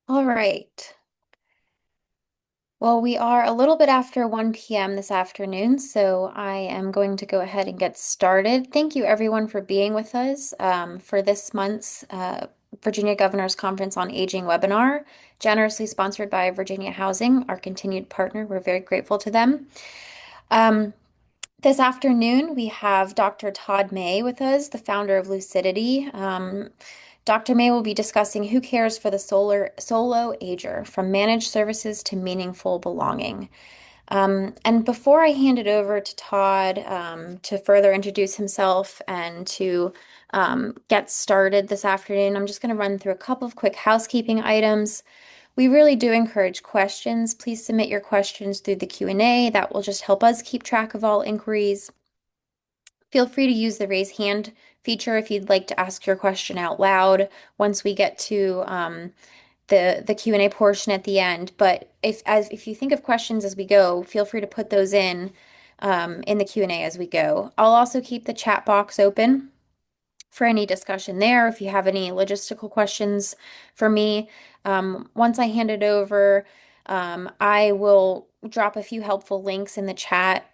All right. Well, we are a little bit after 1 p.m. this afternoon, so I am going to go ahead and get started. Thank you, everyone, for being with us for this month's Virginia Governor's Conference on Aging webinar, generously sponsored by Virginia Housing, our continued partner. We're very grateful to them. Um, this afternoon, we have Dr. Todd Mei with us, the founder of Lucidity. Dr. Mei will be discussing who cares for the solo ager, from managed services to meaningful belonging. And before I hand it over to Todd to further introduce himself and to get started this afternoon, I'm just going to run through a couple of quick housekeeping items. We really do encourage questions. Please submit your questions through the Q&A. That will just help us keep track of all inquiries. Feel free to use the raise hand feature if you'd like to ask your question out loud once we get to the Q&A portion at the end. But if you think of questions as we go, feel free to put those in the Q&A as we go. I'll also keep the chat box open for any discussion there. If you have any logistical questions for me, once I hand it over, I will drop a few helpful links in the chat.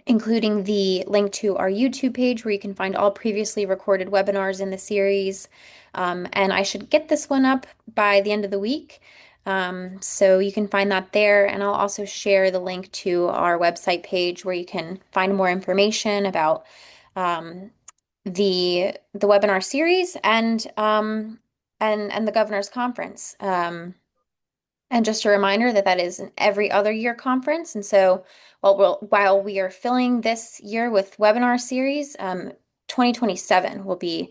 Including the link to our YouTube page where you can find all previously recorded webinars in the series. And I should get this one up by the end of the week. So you can find that there. And I'll also share the link to our website page where you can find more information about the webinar series and the governor's conference. And just a reminder that that is an every other year conference. And so while we are filling this year with webinar series, 2027 will be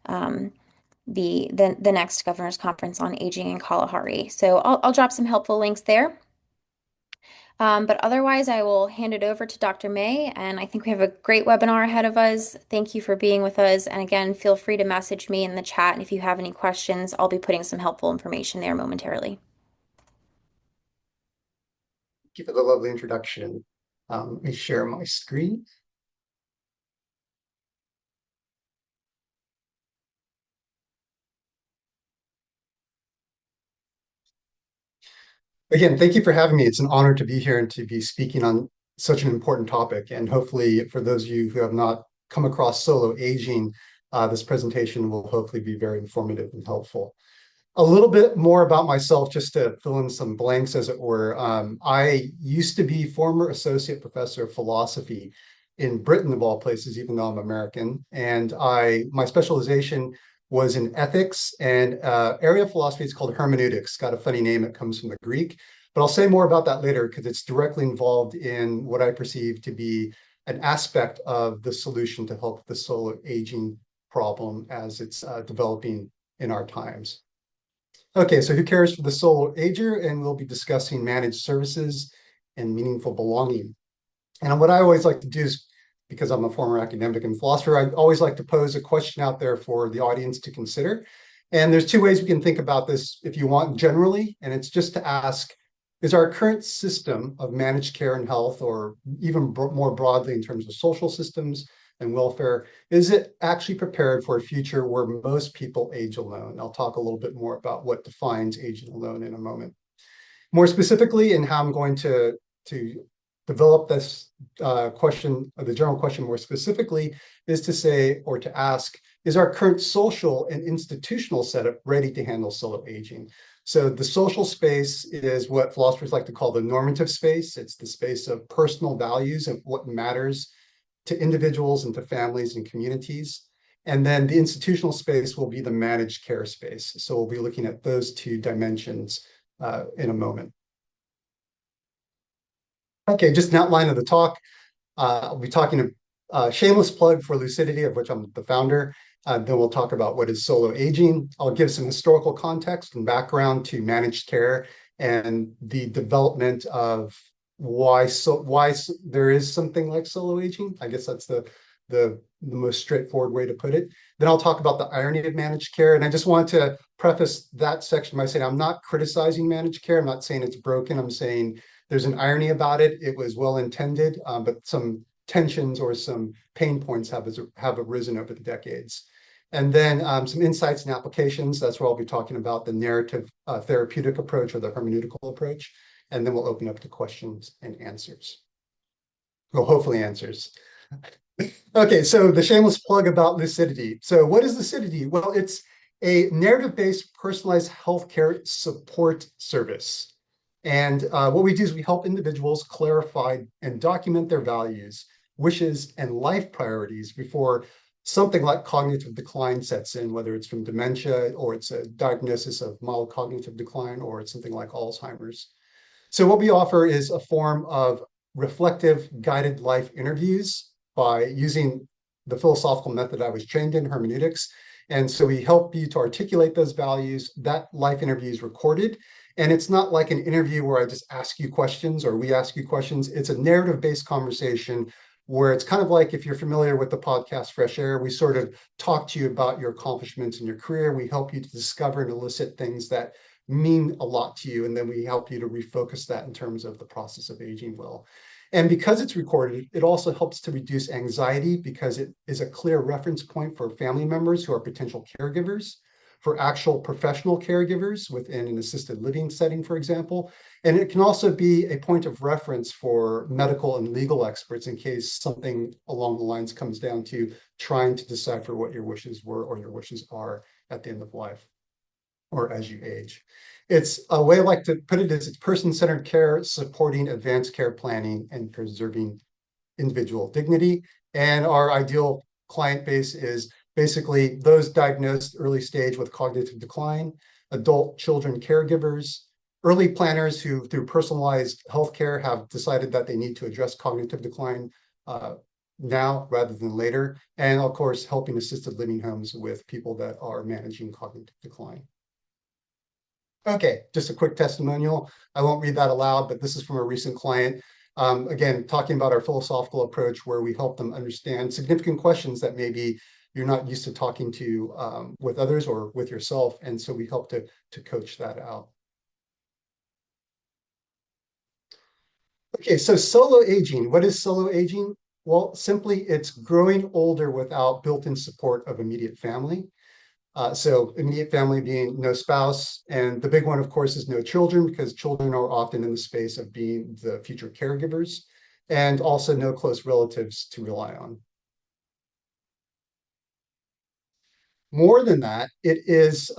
um, the next governor's conference on aging in Kalahari. So I'll drop some helpful links there. But otherwise, I will hand it over to Dr. Mei, and I think we have a great webinar ahead of us. Thank you for being with us. And again, feel free to message me in the chat. And if you have any questions, I'll be putting some helpful information there momentarily. Thank you for the lovely introduction. Let me share my screen. Again, thank you for having me. It's an honor to be here and to be speaking on such an important topic. And hopefully, for those of you who have not come across solo aging, this presentation will hopefully be very informative and helpful. A little bit more about myself, just to fill in some blanks, as it were. I used to be former associate professor of philosophy in Britain, of all places, even though I'm American. And my specialization was in ethics, and area of philosophy is called hermeneutics. Got a funny name, it comes from the Greek. But I'll say more about that later because it's directly involved in what I perceive to be an aspect of the solution to help the solo aging problem as it's developing in our times. Okay, so who cares for the solo ager? And we'll be discussing managed services and meaningful belonging. And what I always like to do is, because I'm a former academic and philosopher, I always like to pose a question out there for the audience to consider. And there's two ways we can think about this if you want generally, and it's just to ask, is our current system of managed care and health, or even more broadly in terms of social systems and welfare, is it actually prepared for a future where most people age alone? I'll talk a little bit more about what defines aging alone in a moment. More specifically, and how I'm going to develop this question, the general question more specifically, is to say, or to ask, is our current social and institutional setup ready to handle solo aging? So the social space is what philosophers like to call the normative space. It's the space of personal values and what matters to individuals and to families and communities. And then the institutional space will be the managed care space. So we'll be looking at those two dimensions in a moment. Okay, just an outline of the talk. I'll be talking a shameless plug for Lucidity, of which I'm the founder. Then we'll talk about what is solo aging. I'll give some historical context and background to managed care and the development of why there is something like solo aging. I guess that's the most straightforward way to put it. Then I'll talk about the irony of managed care. And I just want to preface that section by saying I'm not criticizing managed care. I'm not saying it's broken. I'm saying there's an irony about it. It was well intended, but some tensions or some pain points have arisen over the decades. And then some insights and applications. That's where I'll be talking about the narrative therapeutic approach or the hermeneutical approach. And then we'll open up to questions and answers. Well, hopefully answers. Okay, so the shameless plug about Lucidity. So what is Lucidity? Well, it's a narrative-based personalized healthcare support service. And what we do is we help individuals clarify and document their values, wishes, and life priorities before something like cognitive decline sets in, whether it's from dementia or it's a diagnosis of mild cognitive decline or it's something like Alzheimer's. So what we offer is a form of reflective guided life interviews by using the philosophical method I was trained in, hermeneutics. And so we help you to articulate those values. That life interview is recorded. And it's not like an interview where I just ask you questions or we ask you questions. It's a narrative-based conversation where it's kind of like if you're familiar with the podcast Fresh Air, we sort of talk to you about your accomplishments in your career. We help you to discover and elicit things that mean a lot to you. And then we help you to refocus that in terms of the process of aging well. And because it's recorded, it also helps to reduce anxiety because it is a clear reference point for family members who are potential caregivers, for actual professional caregivers within an assisted living setting, for example. And it can also be a point of reference for medical and legal experts in case something along the lines comes down to trying to decipher what your wishes were or your wishes are at the end of life or as you age. It's a way I like to put it is it's person-centered care, supporting advanced care planning and preserving individual dignity. And our ideal client base is basically those diagnosed early stage with cognitive decline, adult children caregivers, early planners who through personalized healthcare have decided that they need to address cognitive decline now rather than later. And of course, helping assisted living homes with people that are managing cognitive decline. Okay, just a quick testimonial. I won't read that aloud, but this is from a recent client. Again, talking about our philosophical approach where we help them understand significant questions that maybe you're not used to talking to with others or with yourself. And so we help to coach that out. Okay, so solo aging. What is solo aging? Well, simply it's growing older without built-in support of immediate family. So immediate family being no spouse. And the big one, of course, is no children, because children are often in the space of being the future caregivers, and also no close relatives to rely on. More than that, it is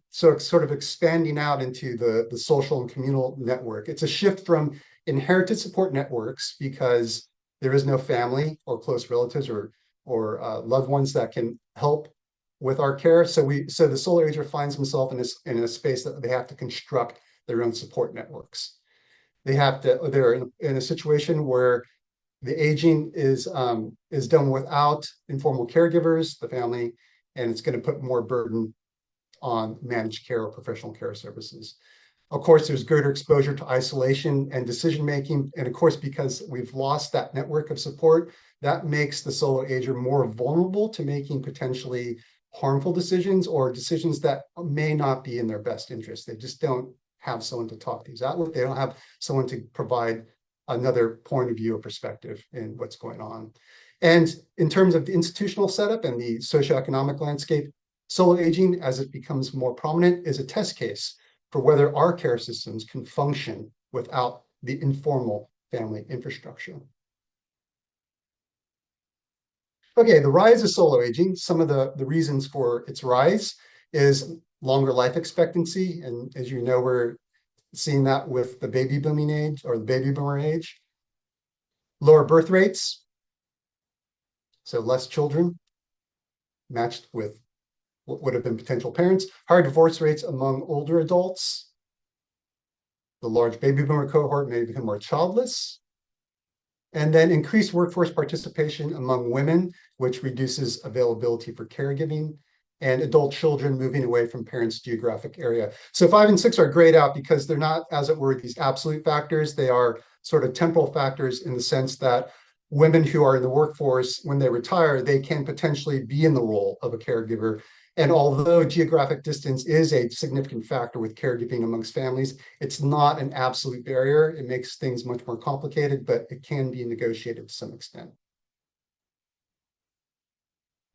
sort of expanding out into the social and communal network. It's a shift from inherited support networks because there is no family or close relatives or loved ones that can help with our care. So the solo ager finds himself in a space that they have to construct their own support networks. They're in a situation where the aging is done without informal caregivers, the family, and it's going to put more burden on managed care or professional care services. Of course, there's greater exposure to isolation and decision making. And of course, because we've lost that network of support, that makes the solo ager more vulnerable to making potentially harmful decisions or decisions that may not be in their best interest. They just don't have someone to talk these out with. They don't have someone to provide another point of view or perspective in what's going on. And in terms of the institutional setup and the socioeconomic landscape, solo aging, as it becomes more prominent, is a test case for whether our care systems can function without the informal family infrastructure. Okay, the rise of solo aging, some of the reasons for its rise is longer life expectancy. And as you know, we're seeing that with the baby booming age or the baby boomer age. Lower birth rates, so less children matched with what would have been potential parents. Higher divorce rates among older adults. The large baby boomer cohort may become more childless. And then increased workforce participation among women, which reduces availability for caregiving, and adult children moving away from parents' geographic area. So 5 and 6 are grayed out because they're not, as it were, these absolute factors. They are sort of temporal factors in the sense that women who are in the workforce, when they retire, they can potentially be in the role of a caregiver. And although geographic distance is a significant factor with caregiving amongst families, it's not an absolute barrier. It makes things much more complicated, but it can be negotiated to some extent.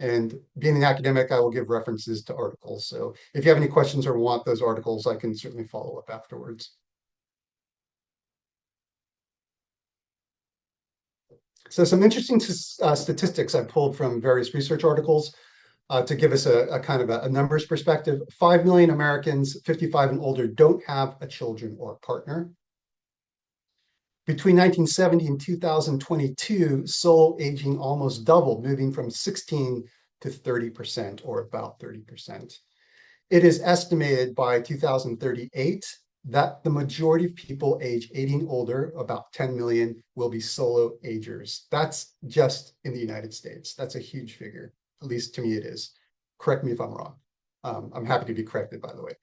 And being an academic, I will give references to articles. So if you have any questions or want those articles, I can certainly follow up afterwards. So some interesting statistics I pulled from various research articles to give us a kind of a numbers perspective. 5 million Americans 55 and older don't have a children or a partner. Between 1970 and 2022, solo aging almost doubled, moving from 16 to 30%, or about 30%. It is estimated by 2038 that the majority of people age 80 and older, about 10 million, will be solo agers. That's just in the United States. That's a huge figure. At least to me it is. Correct me if I'm wrong. I'm happy to be corrected, by the way.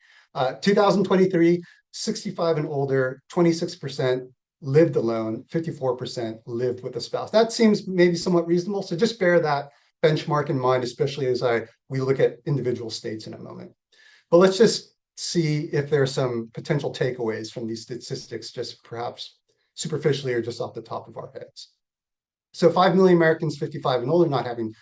2023, 65 and older, 26% lived alone, 54% lived with a spouse. That seems maybe somewhat reasonable. So just bear that benchmark in mind, especially as we look at individual states in a moment. But let's just see if there are some potential takeaways from these statistics, just perhaps superficially or just off the top of our heads. So 5 million Americans 55 and older not having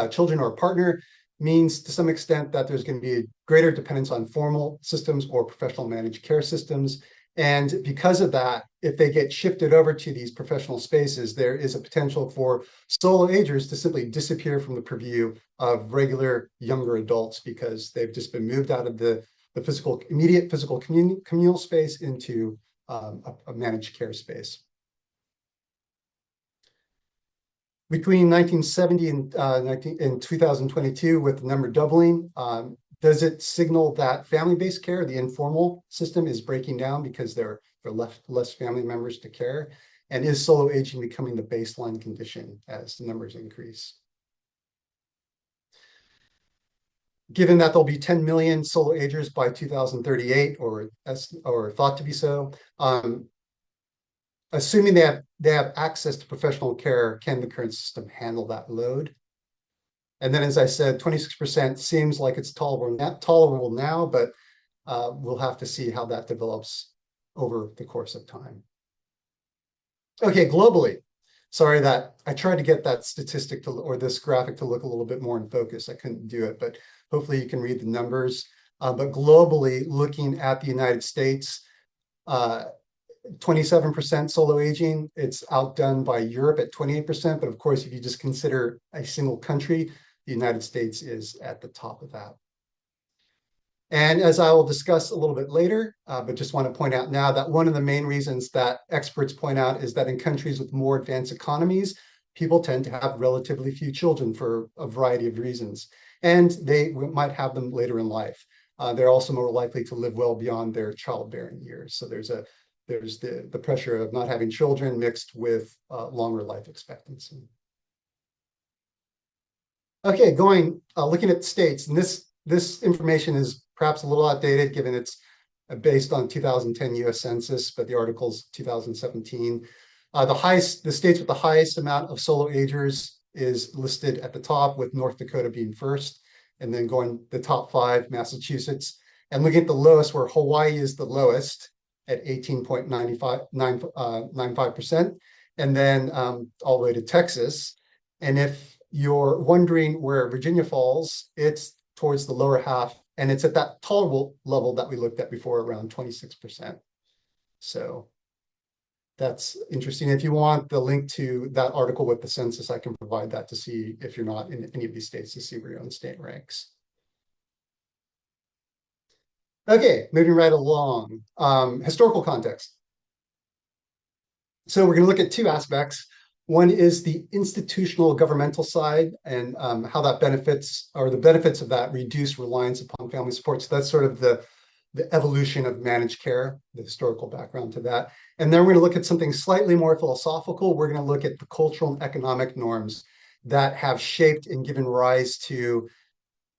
children or a partner means to some extent that there's going to be a greater dependence on formal systems or professional managed care systems. And because of that, if they get shifted over to these professional spaces, there is a potential for solo agers to simply disappear from the purview of regular younger adults because they've just been moved out of the immediate physical communal space into a managed care space. Between 1970 and 2022, with the number doubling, does it signal that family-based care, the informal system, is breaking down because there are less family members to care? And is solo aging becoming the baseline condition as the numbers increase? Given that there'll be 10 million solo agers by 2038, or thought to be so, assuming they have access to professional care, can the current system handle that load? And then, as I said, 26% seems like it's tolerable now, but we'll have to see how that develops over the course of time. Okay, globally. Sorry that I tried to get that statistic or this graphic to look a little bit more in focus. I couldn't do it, but hopefully you can read the numbers. But globally, looking at the United States, 27% solo aging. It's outdone by Europe at 28%. But of course, if you just consider a single country, the United States is at the top of that. And as I will discuss a little bit later, but just want to point out now that one of the main reasons that experts point out is that in countries with more advanced economies, people tend to have relatively few children for a variety of reasons. And they might have them later in life. They're also more likely to live well beyond their childbearing years. So there's the pressure of not having children mixed with longer life expectancy. Okay, looking at states, and this information is perhaps a little outdated given it's based on 2010 US Census, but the article's 2017. The states with the highest amount of solo agers is listed at the top, with North Dakota being first, and then going the top 5, Massachusetts, and looking at the lowest, where Hawaii is the lowest at 18.95%, and then all the way to Texas. And if you're wondering where Virginia falls, it's towards the lower half, and it's at that tolerable level that we looked at before, around 26%. So that's interesting. If you want the link to that article with the census, I can provide that to see if you're not in any of these states, to see where your own state ranks. Okay, moving right along. Historical context. So we're going to look at two aspects. One is the institutional governmental side, and how that benefits, or the benefits of that, reduce reliance upon family support. So that's sort of the evolution of managed care, the historical background to that. And then we're going to look at something slightly more philosophical. We're going to look at the cultural and economic norms that have shaped and given rise to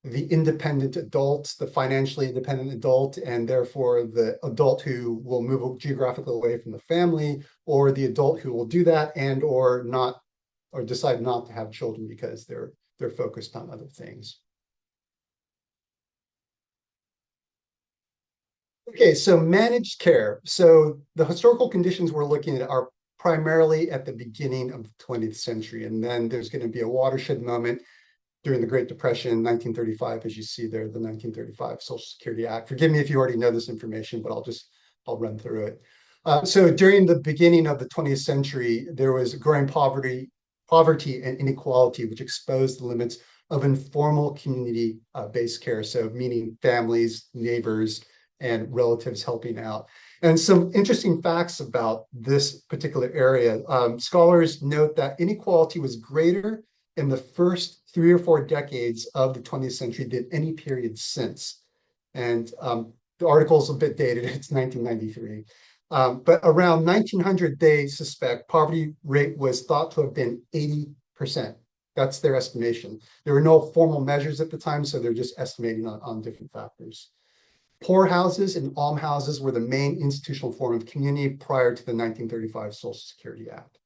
the independent adult, the financially independent adult, and therefore the adult who will move geographically away from the family, or the adult who will do that and or not, or decide not to have children because they're focused on other things. Okay, so managed care. So the historical conditions we're looking at are primarily at the beginning of the 20th century, and then there's going to be a watershed moment during the Great Depression, 1935, as you see there, the 1935 Social Security Act. Forgive me if you already know this information, but I'll run through it. So during the beginning of the 20th century, there was growing poverty and inequality, which exposed the limits of informal community-based care. So meaning families, neighbors, and relatives helping out. And some interesting facts about this particular area. Scholars note that inequality was greater in the first 3 or 4 decades of the 20th century than any period since. And the article's a bit dated, it's 1993. But around 1900, they suspect poverty rate was thought to have been 80%. That's their estimation. There were no formal measures at the time, so they're just estimating on different factors. Poorhouses and almhouses were the main institutional form of community prior to the 1935 Social Security Act.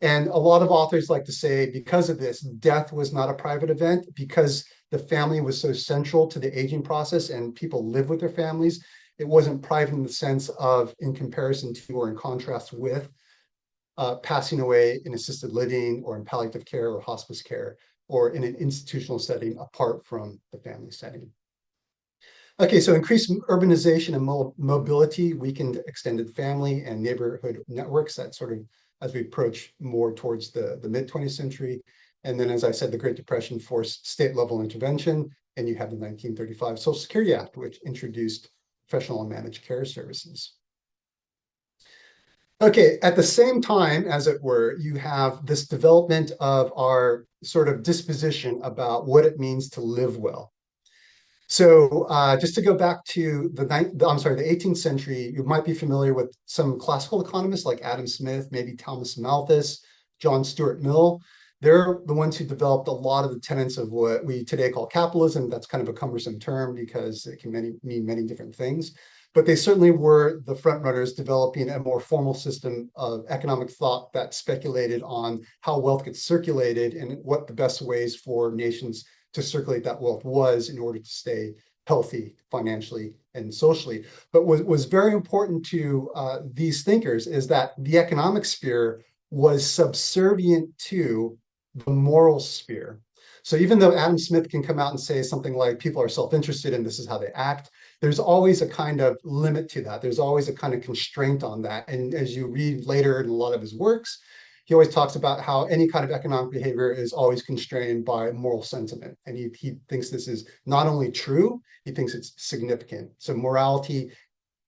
And a lot of authors like to say, because of this, death was not a private event, because the family was so central to the aging process and people live with their families. It wasn't private in the sense of in comparison to or in contrast with passing away in assisted living or in palliative care or hospice care or in an institutional setting apart from the family setting. Okay, so increased urbanization and mobility weakened extended family and neighborhood networks. That sort of as we approach more towards the mid-20th century. And then, as I said, the Great Depression forced state-level intervention, and you have the 1935 Social Security Act, which introduced professional and managed care services. Okay, at the same time, as it were, you have this development of our sort of disposition about what it means to live well. So just to go back to the 18th century, you might be familiar with some classical economists like Adam Smith, maybe Thomas Malthus, John Stuart Mill. They're the ones who developed a lot of the tenets of what we today call capitalism. That's kind of a cumbersome term because it can mean many different things. But they certainly were the front runners developing a more formal system of economic thought that speculated on how wealth gets circulated and what the best ways for nations to circulate that wealth was in order to stay healthy financially and socially. But what was very important to these thinkers is that the economic sphere was subservient to the moral sphere. So even though Adam Smith can come out and say something like people are self-interested and this is how they act, there's always a kind of limit to that. There's always a kind of constraint on that. And as you read later in a lot of his works, he always talks about how any kind of economic behavior is always constrained by moral sentiment. And he thinks this is not only true, he thinks it's significant. So morality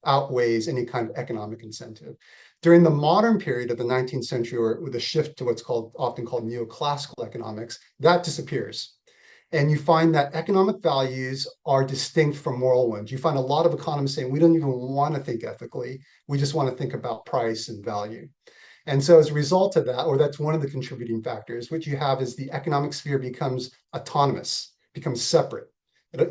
outweighs any kind of economic incentive. During the modern period of the 19th century, or with a shift to what's often called neoclassical economics, that disappears. And you find that economic values are distinct from moral ones. You find a lot of economists saying we don't even want to think ethically. We just want to think about price and value. And so as a result of that, or that's one of the contributing factors, what you have is the economic sphere becomes autonomous, becomes separate.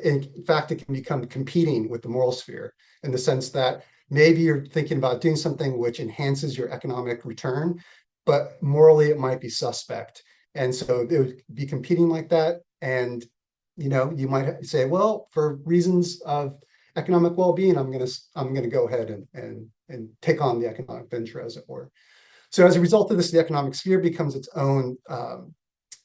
In fact, it can become competing with the moral sphere in the sense that maybe you're thinking about doing something which enhances your economic return, but morally it might be suspect. And so it would be competing like that. And you might say, well, for reasons of economic well-being, I'm gonna go ahead and take on the economic venture, as it were. So as a result of this, the economic sphere becomes its own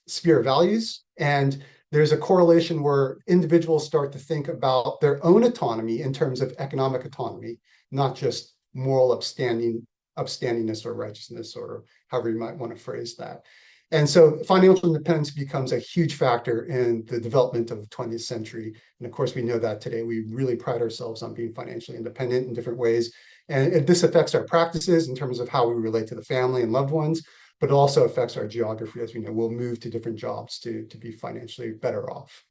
sphere of values. And there's a correlation where individuals start to think about their own autonomy in terms of economic autonomy, not just moral upstandingness or righteousness, or however you might want to phrase that. And so financial independence becomes a huge factor in the development of the 20th century. And of course, we know that today we really pride ourselves on being financially independent in different ways. And this affects our practices in terms of how we relate to the family and loved ones, but it also affects our geography. As we know, we'll move to different jobs to be financially better off.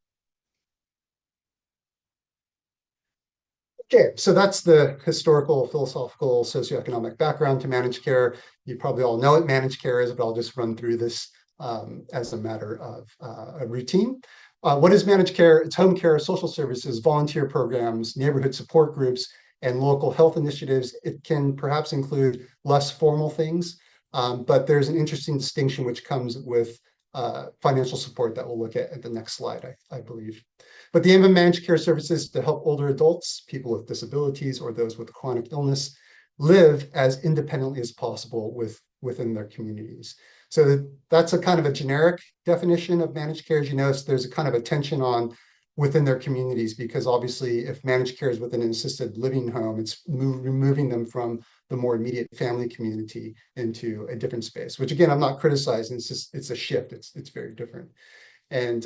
Okay, so that's the historical, philosophical, socioeconomic background to managed care. You probably all know what managed care is, but I'll just run through this as a matter of a routine. What is managed care? It's home care, social services, volunteer programs, neighborhood support groups, and local health initiatives. It can perhaps include less formal things, but there's an interesting distinction which comes with financial support that we'll look at the next slide, I believe. But the aim of managed care services is to help older adults, people with disabilities, or those with chronic illness live as independently as possible within their communities. So that's a kind of a generic definition of managed care. As you notice, there's a kind of a tension on within their communities, because obviously if managed care is within an assisted living home, it's removing them from the more immediate family community into a different space, which again, I'm not criticizing. It's just, it's a shift. It's very different. And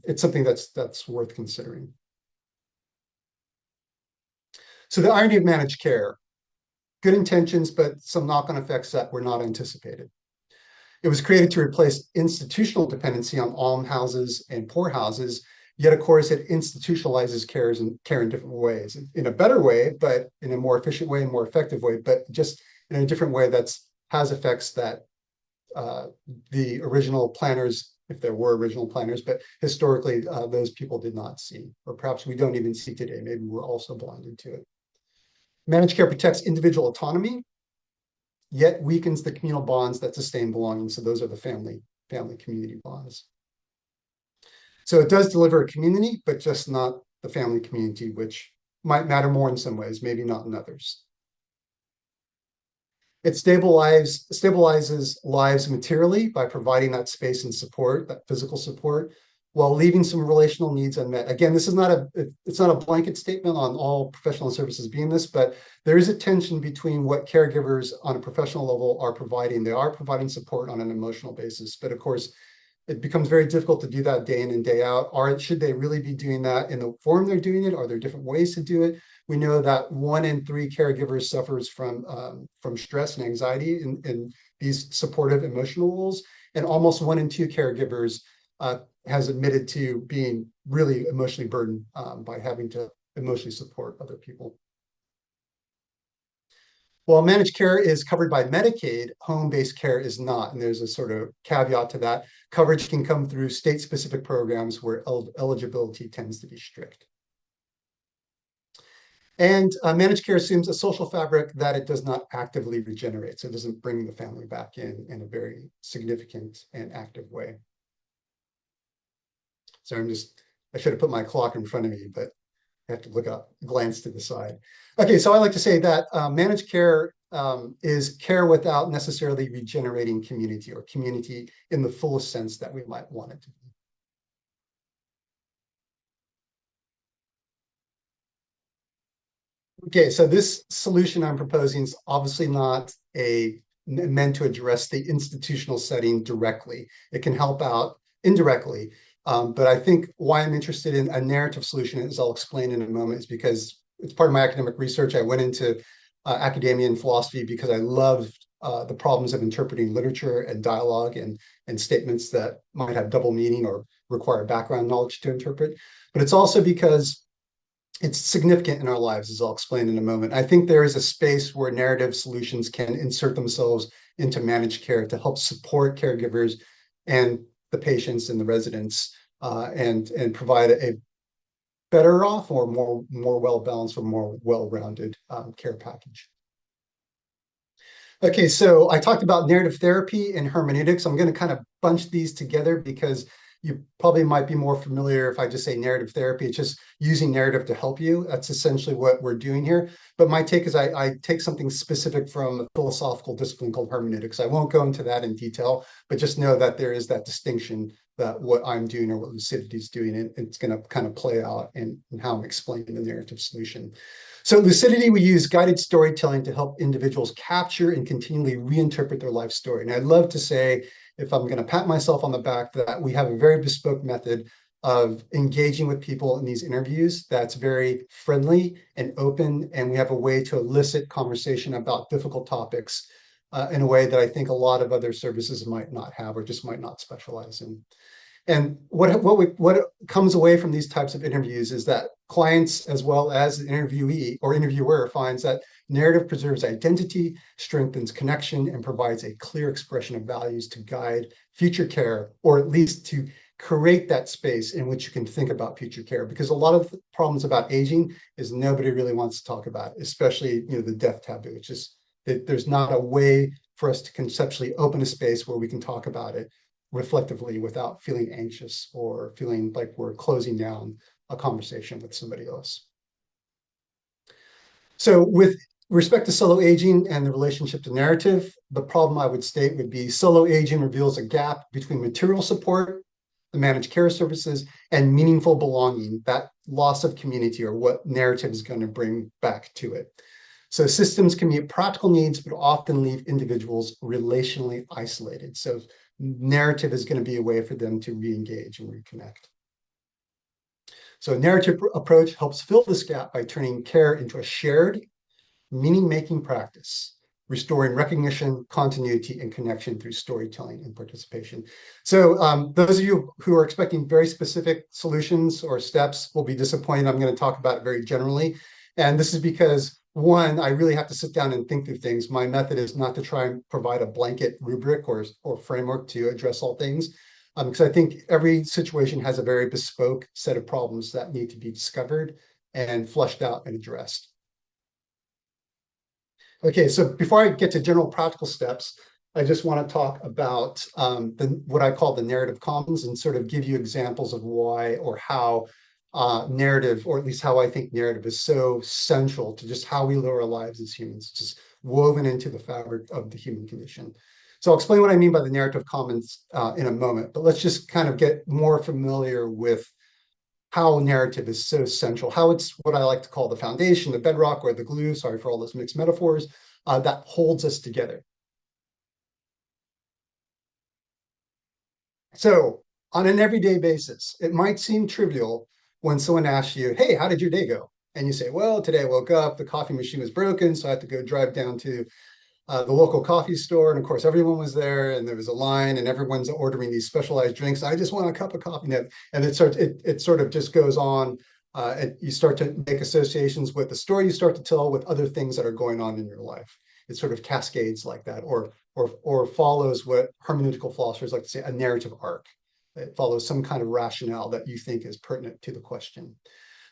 it's something that's worth considering. So the irony of managed care, good intentions, but some knock-on effects that were not anticipated. It was created to replace institutional dependency on almhouses and poorhouses, yet of course it institutionalizes care in different ways, in a better way, but in a more efficient way, and more effective way, but just in a different way that's has effects that the original planners, if there were original planners, but historically those people did not see, or perhaps we don't even see today. Maybe we're also blinded to it. Managed care protects individual autonomy, yet weakens the communal bonds that sustain belonging. So those are the family community bonds. So it does deliver a community, but just not the family community, which might matter more in some ways, maybe not in others. It stabilizes lives materially by providing that space and support, that physical support, while leaving some relational needs unmet. Again, this is not it's not a blanket statement on all professional services being this, but there is a tension between what caregivers on a professional level are providing. They are providing support on an emotional basis, but of course, it becomes very difficult to do that day in and day out. Should they really be doing that in the form they're doing it? Are there different ways to do it? We know that 1 in 3 caregivers suffers from stress and anxiety in these supportive emotional roles, and almost 1 in 2 caregivers has admitted to being really emotionally burdened by having to emotionally support other people. While managed care is covered by Medicaid, home-based care is not. And there's a sort of caveat to that. Coverage can come through state-specific programs where eligibility tends to be strict. And managed care assumes a social fabric that it does not actively regenerate. So it doesn't bring the family back in a very significant and active way. So I should have put my clock in front of me, but I have to look up, glance to the side. Okay, so I like to say that managed care is care without necessarily regenerating community, or community in the fullest sense that we might want it to be. Okay, so this solution I'm proposing is obviously not meant to address the institutional setting directly. It can help out indirectly. But I think why I'm interested in a narrative solution, as I'll explain in a moment, is because it's part of my academic research. I went into academia and philosophy because I loved the problems of interpreting literature and dialogue and statements that might have double meaning or require background knowledge to interpret. But it's also because it's significant in our lives, as I'll explain in a moment. I think there is a space where narrative solutions can insert themselves into managed care to help support caregivers and the patients and the residents, and provide a better off or more well-balanced or more well-rounded care package. Okay, so I talked about narrative therapy and hermeneutics. I'm going to kind of bunch these together because you probably might be more familiar if I just say narrative therapy. It's just using narrative to help you. That's essentially what we're doing here. But my take is I take something specific from a philosophical discipline called hermeneutics. I won't go into that in detail, but just know that there is that distinction, that what I'm doing or what Lucidity is doing, and it's going to kind of play out in how I'm explaining the narrative solution. So Lucidity, we use guided storytelling to help individuals capture and continually reinterpret their life story. And I'd love to say, if I'm going to pat myself on the back, that we have a very bespoke method of engaging with people in these interviews that's very friendly and open, and we have a way to elicit conversation about difficult topics in a way that I think a lot of other services might not have, or just might not specialize in. And what comes away from these types of interviews is that clients, as well as the interviewee or interviewer, finds that narrative preserves identity, strengthens connection, and provides a clear expression of values to guide future care, or at least to create that space in which you can think about future care. Because a lot of the problems about aging is nobody really wants to talk about it, especially the death taboo. It's just that there's not a way for us to conceptually open a space where we can talk about it reflectively without feeling anxious or feeling like we're closing down a conversation with somebody else. So with respect to solo aging and the relationship to narrative, the problem I would state would be solo aging reveals a gap between material support, the managed care services, and meaningful belonging, that loss of community or what narrative is going to bring back to it. So systems can meet practical needs, but often leave individuals relationally isolated. So narrative is going to be a way for them to re-engage and reconnect. So a narrative approach helps fill this gap by turning care into a shared, meaning-making practice, restoring recognition, continuity, and connection through storytelling and participation. So those of you who are expecting very specific solutions or steps will be disappointed. I'm going to talk about it very generally. And this is because, one, I really have to sit down and think through things. My method is not to try and provide a blanket rubric or framework to address all things, because I think every situation has a very bespoke set of problems that need to be discovered and fleshed out and addressed. Okay, so before I get to general practical steps, I just want to talk about what I call the narrative commons and sort of give you examples of why or how narrative, or at least how I think narrative is so central to just how we live our lives as humans, just woven into the fabric of the human condition. So I'll explain what I mean by the narrative commons in a moment, but let's just kind of get more familiar with how narrative is so central, how it's what I like to call the foundation, the bedrock, or the glue, sorry for all those mixed metaphors, that holds us together. So on an everyday basis, it might seem trivial when someone asks you, hey, how did your day go? And you say, well, today I woke up, the coffee machine was broken, so I had to go drive down to the local coffee store. And of course, everyone was there and there was a line and everyone's ordering these specialized drinks. I just want a cup of coffee. And it sort of just goes on. And you start to make associations with the story you start to tell with other things that are going on in your life. It sort of cascades like that, or follows what hermeneutical philosophers like to say, a narrative arc. It follows some kind of rationale that you think is pertinent to the question.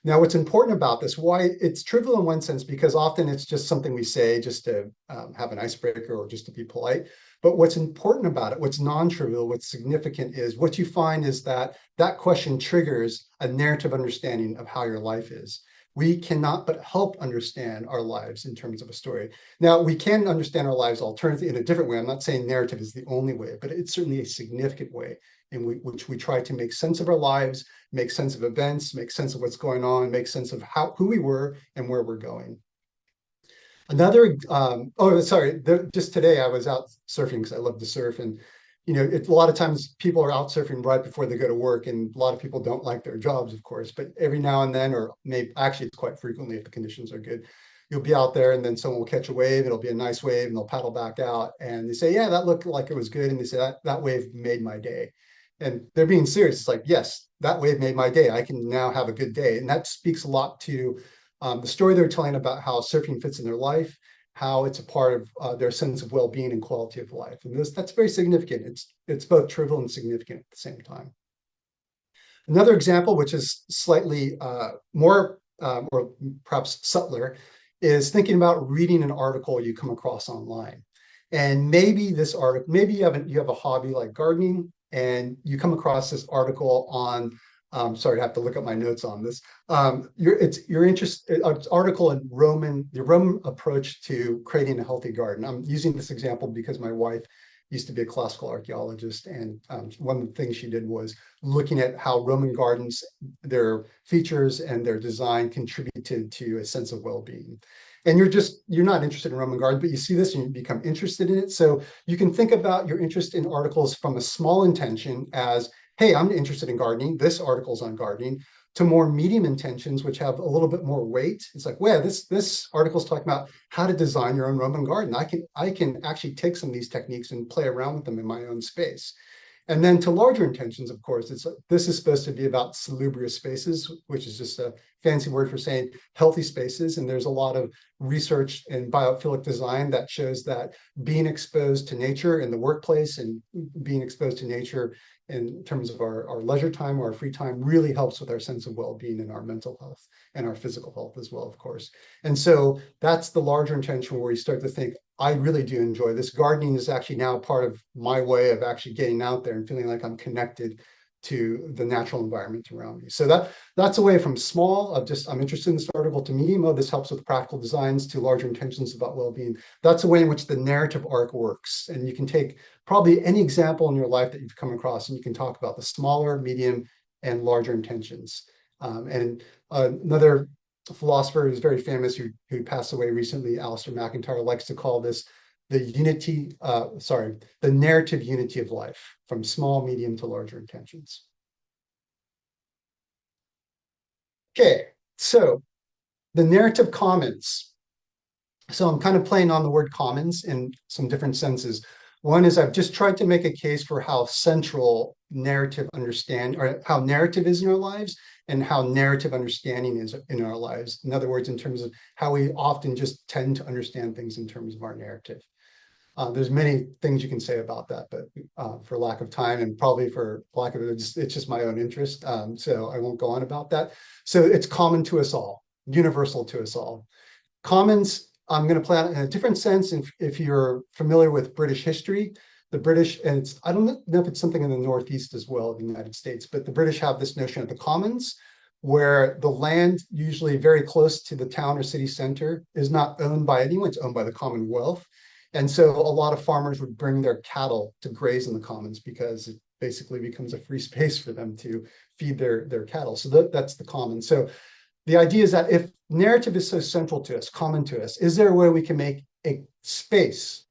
Now, what's important about this, why it's trivial in one sense, because often it's just something we say just to have an icebreaker or just to be polite. But what's important about it, what's non-trivial, what's significant is what you find is that that question triggers a narrative understanding of how your life is. We cannot but help understand our lives in terms of a story. Now, we can understand our lives alternatively in a different way. I'm not saying narrative is the only way, but it's certainly a significant way in which we try to make sense of our lives, make sense of events, make sense of what's going on, make sense of who we were and where we're going. Another, oh, sorry, just today I was out surfing because I love to surf. And, a lot of times people are out surfing right before they go to work. And a lot of people don't like their jobs, of course. But every now and then, or maybe actually it's quite frequently if the conditions are good, you'll be out there and then someone will catch a wave. It'll be a nice wave and they'll paddle back out. And they say, yeah, that looked like it was good. And they say, that wave made my day. And they're being serious. It's like, yes, that wave made my day. I can now have a good day. And that speaks a lot to the story they're telling about how surfing fits in their life, how it's a part of their sense of well-being and quality of life. And that's very significant. It's both trivial and significant at the same time. Another example, which is slightly more or perhaps subtler, is thinking about reading an article you come across online. And maybe this article, maybe you have a hobby like gardening, and you come across this article on, sorry, I have to look up my notes on this. You're interested, an article in the Roman approach to creating a healthy garden. I'm using this example because my wife used to be a classical archaeologist, and one of the things she did was looking at how Roman gardens, their features and their design contributed to a sense of well-being. And you're not interested in Roman gardens, but you see this and you become interested in it. So you can think about your interest in articles from a small intention as, hey, I'm interested in gardening. This article's on gardening, to more medium intentions, which have a little bit more weight. It's like, well, this article's talking about how to design your own Roman garden. I can actually take some of these techniques and play around with them in my own space. And then to larger intentions, of course, this is supposed to be about salubrious spaces, which is just a fancy word for saying healthy spaces. And there's a lot of research in biophilic design that shows that being exposed to nature in the workplace and being exposed to nature in terms of our leisure time or our free time really helps with our sense of well-being and our mental health and our physical health as well, of course. And so that's the larger intention where you start to think, I really do enjoy this. Gardening is actually now part of my way of actually getting out there and feeling like I'm connected to the natural environment around me. So that's a way from small of just I'm interested in this article to medium, oh, this helps with practical designs, to larger intentions about well-being. That's a way in which the narrative arc works. And you can take probably any example in your life that you've come across, and you can talk about the smaller, medium, and larger intentions. And another philosopher who's very famous, who passed away recently, Alistair McIntyre, likes to call this the narrative unity of life, from small, medium to larger intentions. Okay, so the narrative commons. So I'm kind of playing on the word commons in some different senses. One is I've just tried to make a case for how central narrative understand, or how narrative is in our lives, and how narrative understanding is in our lives. In other words, in terms of how we often just tend to understand things in terms of our narrative. There's many things you can say about that, but for lack of time, and probably for lack of it, it's just my own interest. So I won't go on about that. So it's common to us all, universal to us all. Commons, I'm going to play out in a different sense. If you're familiar with British history, the British, and I don't know if it's something in the Northeast as well of the United States, but the British have this notion of the commons, where the land, usually very close to the town or city center, is not owned by anyone, it's owned by the Commonwealth. And so a lot of farmers would bring their cattle to graze in the commons because it basically becomes a free space for them to feed their cattle. So that's the common. So the idea is that if narrative is so central to us, common to us, is there a way we can make a space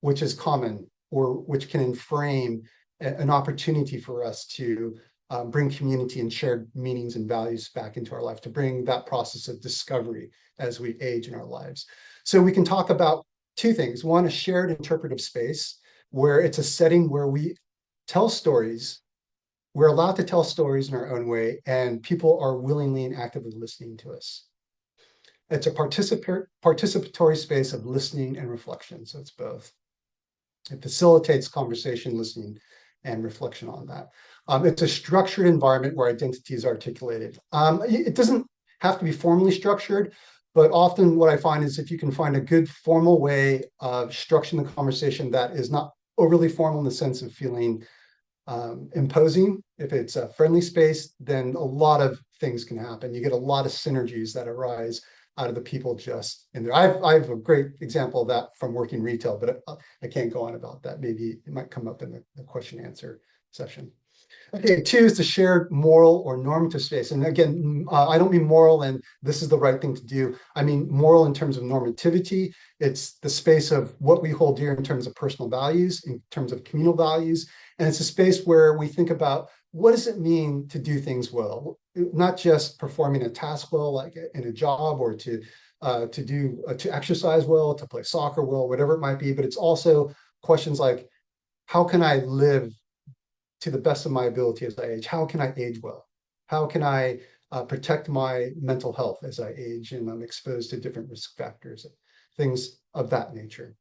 which is common, or which can frame an opportunity for us to bring community and shared meanings and values back into our life, to bring that process of discovery as we age in our lives? So we can talk about two things. One, a shared interpretive space, where it's a setting where we tell stories. We're allowed to tell stories in our own way, and people are willingly and actively listening to us. It's a participatory space of listening and reflection. So it's both. It facilitates conversation, listening, and reflection on that. It's a structured environment where identity is articulated. It doesn't have to be formally structured, but often what I find is if you can find a good formal way of structuring the conversation that is not overly formal in the sense of feeling imposing, if it's a friendly space, then a lot of things can happen. You get a lot of synergies that arise out of the people just in there. I have a great example of that from working retail, but I can't go on about that. Maybe it might come up in the question answer session. Okay, two is the shared moral or normative space. And again, I don't mean moral and this is the right thing to do. I mean moral in terms of normativity. It's the space of what we hold dear in terms of personal values, in terms of communal values. And it's a space where we think about, what does it mean to do things well? Not just performing a task well, like in a job, or to exercise well, to play soccer well, whatever it might be. But it's also questions like, how can I live to the best of my ability as I age? How can I age well? How can I protect my mental health as I age and I'm exposed to different risk factors, things of that nature?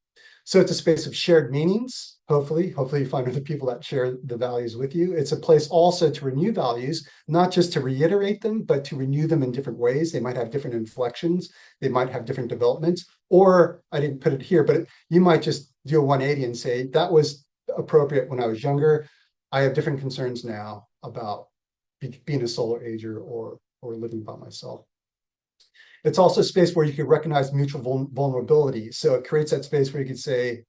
So it's a space of shared meanings. Hopefully you find other people that share the values with you. It's a place also to renew values, not just to reiterate them, but to renew them in different ways. They might have different inflections. They might have different developments. Or I didn't put it here, but you might just do a 180 and say, that was appropriate when I was younger. I have different concerns now about being a solo ager or living by myself. It's also a space where you can recognize mutual vulnerability. So it creates that space where you could say,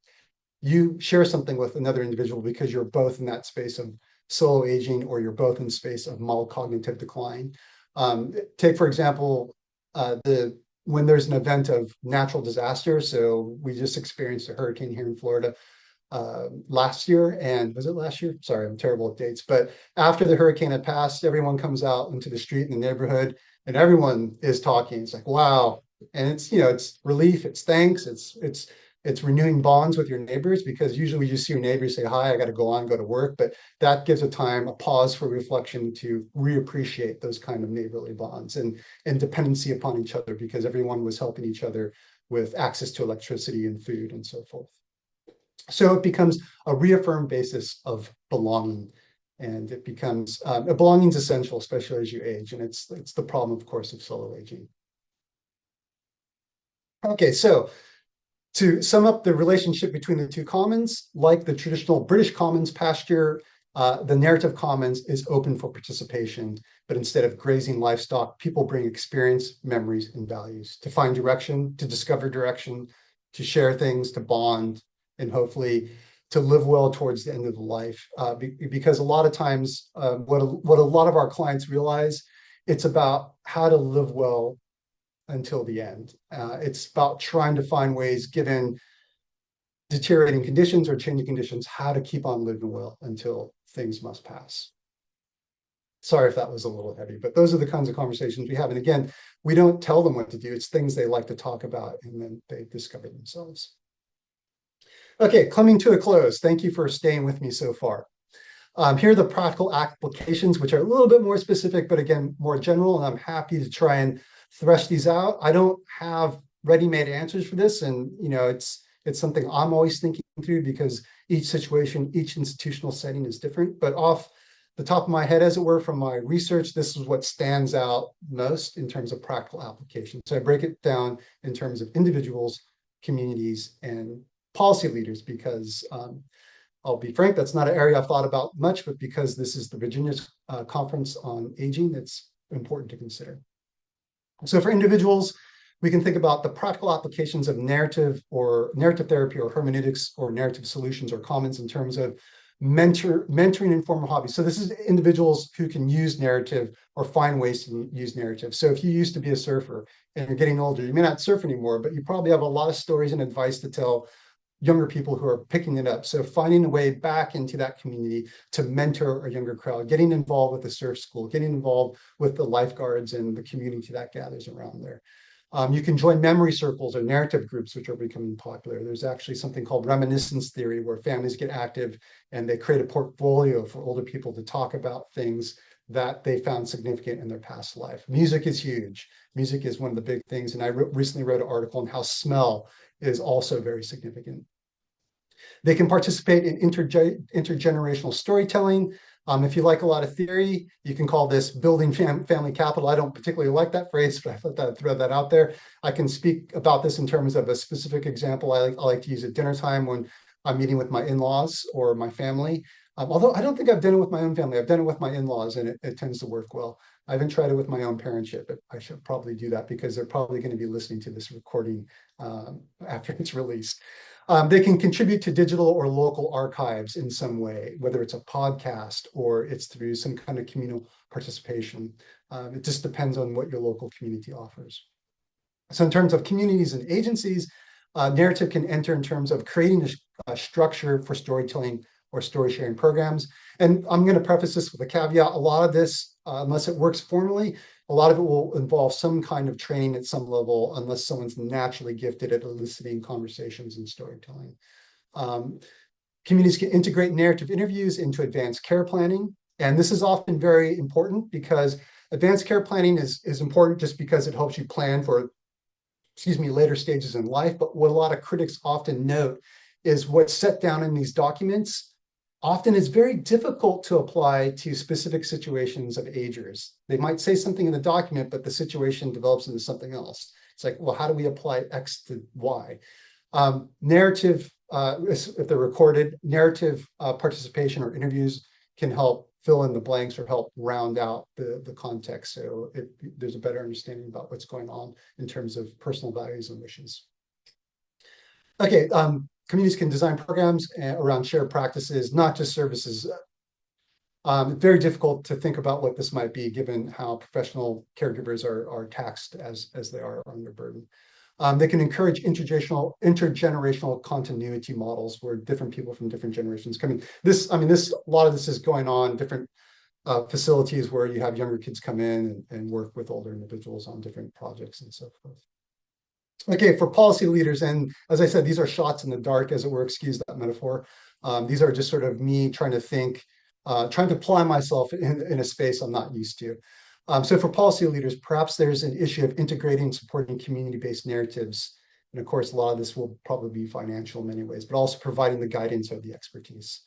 you share something with another individual because you're both in that space of solo aging, or you're both in space of mild cognitive decline. Take, for example, when there's an event of natural disaster. So we just experienced a hurricane here in Florida last year. And was it last year? Sorry, I'm terrible at dates. But after the hurricane had passed, everyone comes out into the street in the neighborhood and everyone is talking. It's like, wow. And it's, it's relief, it's thanks, it's renewing bonds with your neighbors, because usually you just see your neighbors say, hi, I got to go on, go to work. But that gives a pause for reflection, to reappreciate those kind of neighborly bonds and dependency upon each other, because everyone was helping each other with access to electricity and food and so forth. So it becomes a reaffirmed basis of belonging, and it becomes belonging is essential, especially as you age, and it's the problem, of course, of solo aging. Okay, so to sum up the relationship between the two commons, like the traditional British commons pasture, The narrative commons is open for participation, but instead of grazing livestock, people bring experience, memories, and values to find direction, to discover direction, to share things, to bond, and hopefully to live well towards the end of the life. Because a lot of times, what a lot of our clients realize, it's about how to live well until the end. It's about trying to find ways, given deteriorating conditions or changing conditions, how to keep on living well until things must pass. Sorry if that was a little heavy, but those are the kinds of conversations we have. And again, we don't tell them what to do. It's things they like to talk about, and then they discover themselves. Okay, coming to a close. Thank you for staying with me so far. Here are the practical applications, which are a little bit more specific, but again, more general. And I'm happy to try and thresh these out. I don't have ready-made answers for this, and it's something I'm always thinking through because each situation, each institutional setting is different. But off the top of my head, as it were, from my research, this is what stands out most in terms of practical application. So I break it down in terms of individuals, communities, and policy leaders, because I'll be frank, that's not an area I've thought about much, but because this is the Virginia Conference on Aging, it's important to consider. So for individuals, we can think about the practical applications of narrative therapy or hermeneutics or narrative solutions or commons in terms of mentoring informal hobbies. So this is individuals who can use narrative or find ways to use narrative. So if you used to be a surfer and you're getting older, you may not surf anymore, but you probably have a lot of stories and advice to tell younger people who are picking it up. So finding a way back into that community to mentor a younger crowd, getting involved with the surf school, getting involved with the lifeguards and the community that gathers around there. You can join memory circles or narrative groups, which are becoming popular. There's actually something called reminiscence theory, where families get active and they create a portfolio for older people to talk about things that they found significant in their past life. Music is huge. Music is one of the big things. And I recently wrote an article on how smell is also very significant. They can participate in intergenerational storytelling. If you like a lot of theory, you can call this building family capital. I don't particularly like that phrase, but I thought I'd throw that out there. I can speak about this in terms of a specific example I like to use at dinner time when I'm meeting with my in-laws or my family. Although I don't think I've done it with my own family. I've done it with my in-laws, and it tends to work well. I haven't tried it with my own parents yet, but I should probably do that because they're probably going to be listening to this recording after it's released. They can contribute to digital or local archives in some way, whether it's a podcast or it's through some kind of communal participation. It just depends on what your local community offers. So in terms of communities and agencies, narrative can enter in terms of creating a structure for storytelling or story sharing programs. And I'm going to preface this with a caveat. A lot of this, unless it works formally, a lot of it will involve some kind of training at some level, unless someone's naturally gifted at eliciting conversations and storytelling. Communities can integrate narrative interviews into advanced care planning. And this is often very important because advanced care planning is important just because it helps you plan for, later stages in life. But what a lot of critics often note is what's set down in these documents often is very difficult to apply to specific situations of agers. They might say something in the document, but the situation develops into something else. It's like, well, how do we apply X to Y? Narrative, if they're recorded, narrative participation or interviews can help fill in the blanks or help round out the context. So there's a better understanding about what's going on in terms of personal values and wishes. Okay, communities can design programs around shared practices, not just services. Very difficult to think about what this might be, given how professional caregivers are taxed as they are under burden. They can encourage intergenerational continuity models where different people from different generations come in. A lot of this is going on different facilities where you have younger kids come in and work with older individuals on different projects and so forth. Okay, for policy leaders, and as I said, these are shots in the dark, as it were, excuse that metaphor. These are just sort of me trying to think, trying to apply myself in a space I'm not used to. So for policy leaders, perhaps there's an issue of integrating and supporting community-based narratives. And of course, a lot of this will probably be financial in many ways, but also providing the guidance or the expertise.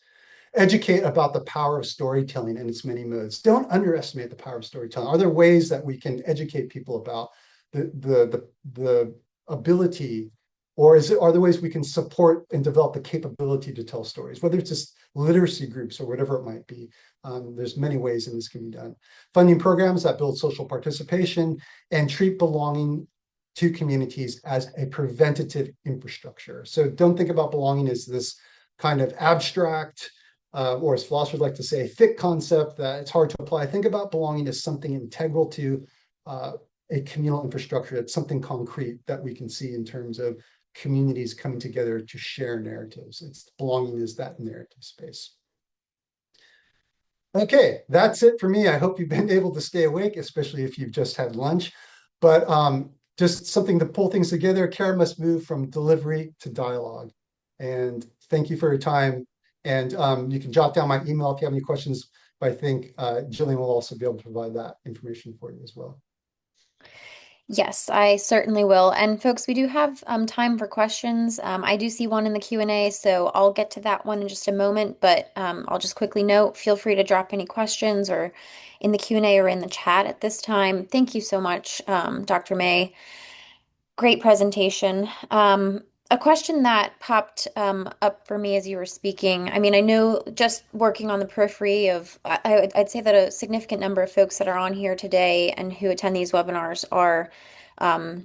Educate about the power of storytelling in its many modes. Don't underestimate the power of storytelling. Are there ways that we can educate people about the ability Or are there ways we can support and develop the capability to tell stories, whether it's just literacy groups or whatever it might be? There's many ways in this can be done. Funding programs that build social participation and treat belonging to communities as a preventative infrastructure. So don't think about belonging as this kind of abstract, or as philosophers like to say, thick concept that it's hard to apply. Think about belonging as something integral to a communal infrastructure. It's something concrete that we can see in terms of communities coming together to share narratives. It's belonging is that narrative space. Okay, that's it for me. I hope you've been able to stay awake, especially if you've just had lunch. But just something to pull things together. Care must move from delivery to dialogue. And thank you for your time. And you can jot down my email if you have any questions. But I think Jillian will also be able to provide that information for you as well. Yes, I certainly will. And folks, we do have time for questions. I do see one in the Q&A, so I'll get to that one in just a moment. But I'll just quickly note, feel free to drop any questions or in the Q&A or in the chat at this time. Thank you so much, Dr. May. Great presentation. A question that popped up for me as you were speaking. I mean, I know just working on the periphery of, I'd say that a significant number of folks that are on here today and who attend these webinars are um,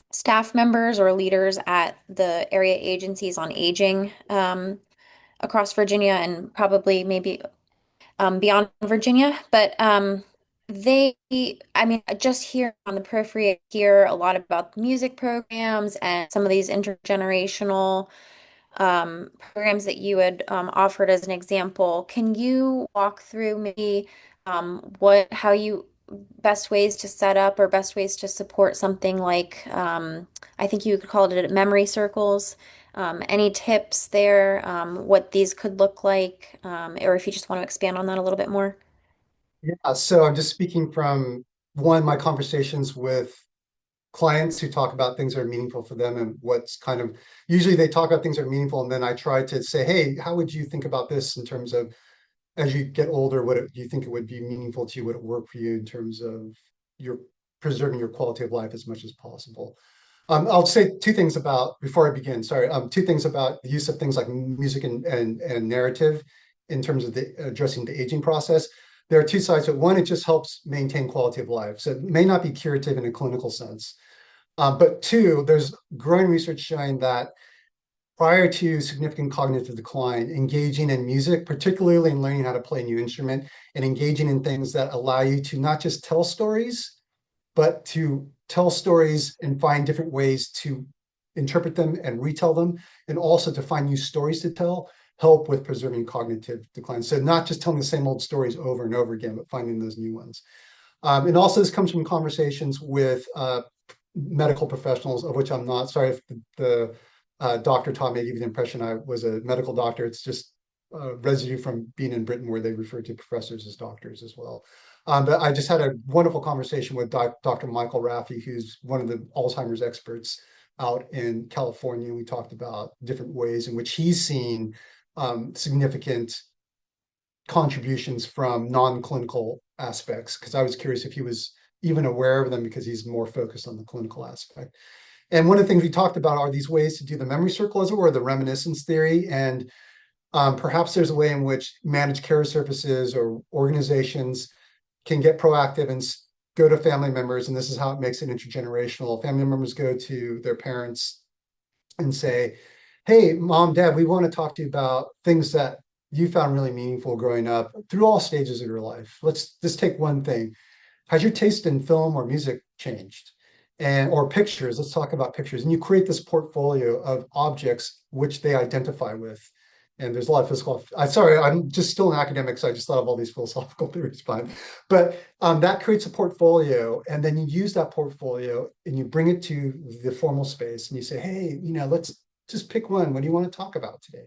staff members or leaders at the area agencies on aging across Virginia and probably maybe beyond Virginia. But I mean, just here on the periphery, I hear a lot about music programs and some of these intergenerational programs that you had offered as an example. Can you walk through maybe how you best ways to set up or best ways to support something like I think you could call it memory circles. Any tips there, what these could look like, or if you just want to expand on that a little bit more? Yeah, so I'm just speaking from one, my conversations with clients who talk about things that are meaningful for them and what's kind of usually they talk about things that are meaningful. And then I try to say, hey, how would you think about this in terms of as you get older, do you think it would be meaningful to you? Would it work for you in terms of your preserving your quality of life as much as possible? I'll say two things about before I begin. Sorry, two things about the use of things like music and narrative in terms of the addressing the aging process. There are two sides to it. One, it just helps maintain quality of life. So it may not be curative in a clinical sense. But two, there's growing research showing that prior to significant cognitive decline, engaging in music, particularly in learning how to play a new instrument, and engaging in things that allow you to not just tell stories, but to tell stories and find different ways to interpret them and retell them, and also to find new stories to tell, help with preserving cognitive decline. So not just telling the same old stories over and over again, but finding those new ones. And also this comes from conversations with medical professionals, of which I'm not. Sorry if the Dr. Todd Mei gave you the impression I was a medical doctor. It's just residue from being in Britain where they refer to professors as doctors as well. But I just had a wonderful conversation with Dr. Michael Raffi, who's one of the Alzheimer's experts out in California. We talked about different ways in which he's seen significant contributions from non-clinical aspects, because I was curious if he was even aware of them because he's more focused on the clinical aspect. And one of the things we talked about are these ways to do the memory circle, as it were, the reminiscence theory. And perhaps there's a way in which managed care services or organizations can get proactive and go to family members. And this is how it makes it intergenerational. Family members go to their parents and say, hey, mom, dad, we want to talk to you about things that you found really meaningful growing up through all stages of your life. Let's just take one thing. Has your taste in film or music changed? And or pictures, let's talk about pictures. And you create this portfolio of objects which they identify with. And there's a lot of physical, sorry, I'm just still an academic, so I just thought of all these philosophical theories fine. But that creates a portfolio, and then you use that portfolio and you bring it to the formal space and you say, hey, let's just pick one. What do you want to talk about today?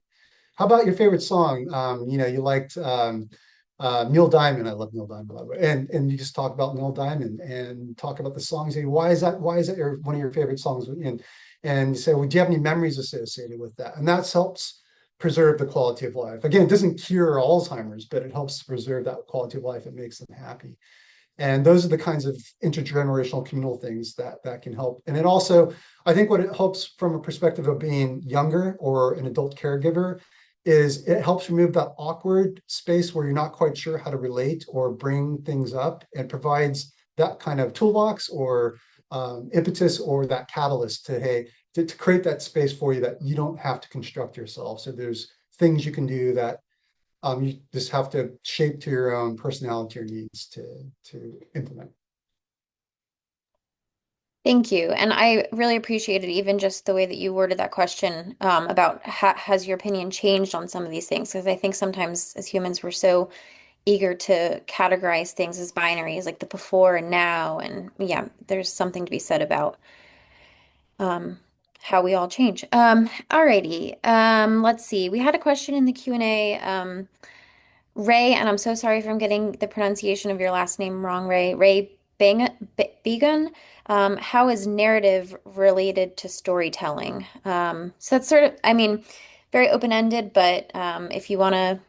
How about your favorite song? You liked Neil Diamond. I love Neil Diamond, by the way. And you just talk about Neil Diamond and talk about the songs. Why is that one of your favorite songs? And you say, well, do you have any memories associated with that? And that helps preserve the quality of life. Again, it doesn't cure Alzheimer's, but it helps preserve that quality of life. It makes them happy. And those are the kinds of intergenerational communal things that can help. And it also, I think what it helps from a perspective of being younger or an adult caregiver is it helps remove that awkward space where you're not quite sure how to relate or bring things up, and provides that kind of toolbox or impetus or that catalyst to, hey, to create that space for you that you don't have to construct yourself. So there's things you can do that you just have to shape to your own personality or needs to implement. Thank you. And I really appreciated even just the way that you worded that question about has your opinion changed on some of these things? Because I think sometimes as humans, we're so eager to categorize things as binaries, like the before and now. And yeah, there's something to be said about um, how we all change. Alrighty. Let's see. We had a question in the Q&A. Ray, and I'm so sorry if I'm getting the pronunciation of your last name wrong, Ray. Begun. How is narrative related to storytelling? So that's sort of, I mean, very open-ended, but if you want to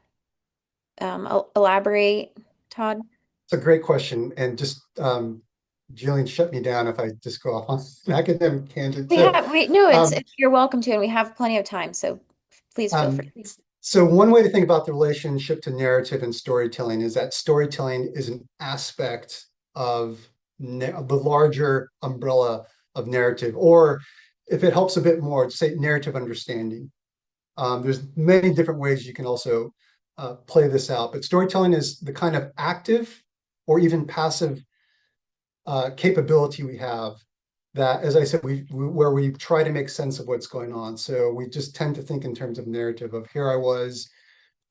elaborate, Todd. It's a great question. And just Jillian, shut me down if I just go off on an academic tangent. So No, um, you're welcome to, and we have plenty of time, so please feel um, free. so one way to think about the relationship to narrative and storytelling is that storytelling is an aspect of the larger umbrella of narrative, or if it helps a bit more, say narrative understanding. There's many different ways you can also play this out, but storytelling is the kind of active or even passive capability we have that, as I said, where we try to make sense of what's going on. So we just tend to think in terms of narrative of here I was,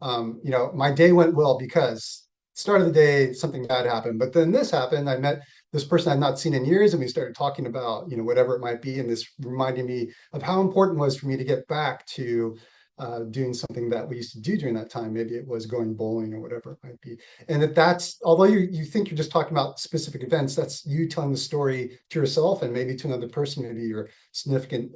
my day went well because start of the day something bad happened, but then this happened. I met this person I'd not seen in years, and we started talking about whatever it might be, and this reminded me of how important it was for me to get back to doing something that we used to do during that time. Maybe it was going bowling or whatever it might be. And that's, although you think you're just talking about specific events, that's you telling the story to yourself and maybe to another person, maybe your significant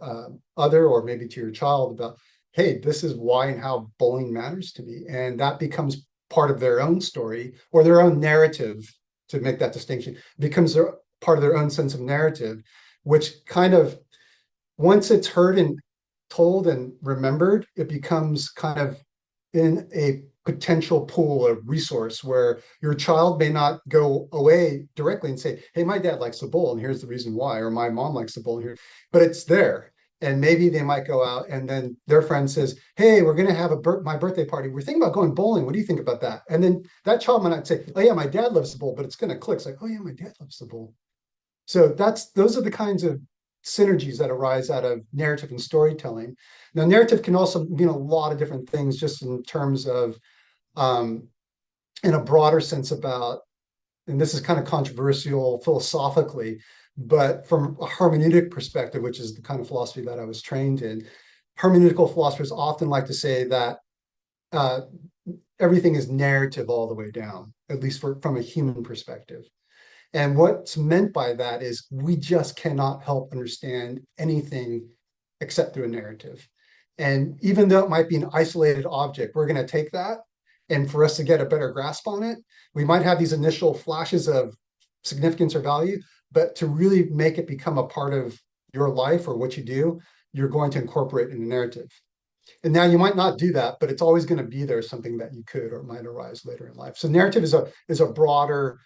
other, or maybe to your child about, hey, this is why and how bowling matters to me. And that becomes part of their own story or their own narrative, to make that distinction, it becomes part of their own sense of narrative, which kind of, once it's heard and told and remembered, it becomes kind of in a potential pool of resource where your child may not go away directly and say, hey, my dad likes to bowl and here's the reason why, or my mom likes to bowl here, but it's there. And maybe they might go out and then their friend says, hey, we're going to have my birthday party. We're thinking about going bowling. What do you think about that? And then that child might not say, oh yeah, my dad loves to bowl, but it's going to click. It's like, oh yeah, my dad loves to bowl. So those are the kinds of synergies that arise out of narrative and storytelling. Now, narrative can also mean a lot of different things, just in terms of, um, in a broader sense about, and this is kind of controversial philosophically, but from a hermeneutic perspective, which is the kind of philosophy that I was trained in, hermeneutical philosophers often like to say that uh, everything is narrative all the way down, at least from a human perspective. And what's meant by that is we just cannot help understand anything except through a narrative. And even though it might be an isolated object, we're going to take that. And for us to get a better grasp on it, we might have these initial flashes of significance or value, but to really make it become a part of your life or what you do, you're going to incorporate in a narrative. And now you might not do that, but it's always going to be there, something that you could or might arise later in life. So narrative is a broader